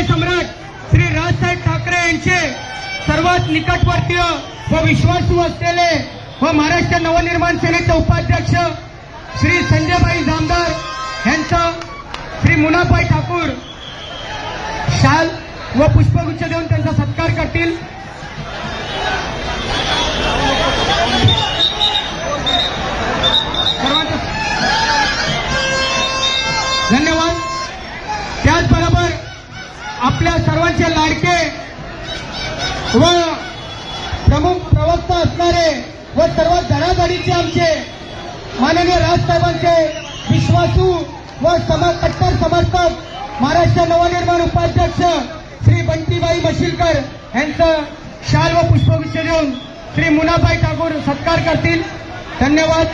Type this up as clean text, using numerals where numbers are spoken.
सम्राट श्री राजसाहेब ठाकरे यांचे सर्वात निकटवर्तीय व विश्वासू असलेले व महाराष्ट्र नवनिर्माण सेनेचे उपाध्यक्ष श्री संजयभाई जामदार यांचा श्री मुनाभाई ठाकूर शाल व पुष्पगुच्छ देऊन त्यांचा सत्कार करतील। धन्यवाद। त्याचबरोबर आपल्या सर्वांचे लाडके व प्रमुख प्रवक्ता असणारे व सर्व धडाधडीचे आमचे माननीय राजसाहेबांचे विश्वासू व कट्टर समर्थक महाराष्ट्र नवनिर्माण उपाध्यक्ष श्री बंटीभाई मशिलकर यांचं शाल व पुष्पगुच्छ देऊन श्री मुनाभाई ठाकूर सत्कार करतील। धन्यवाद।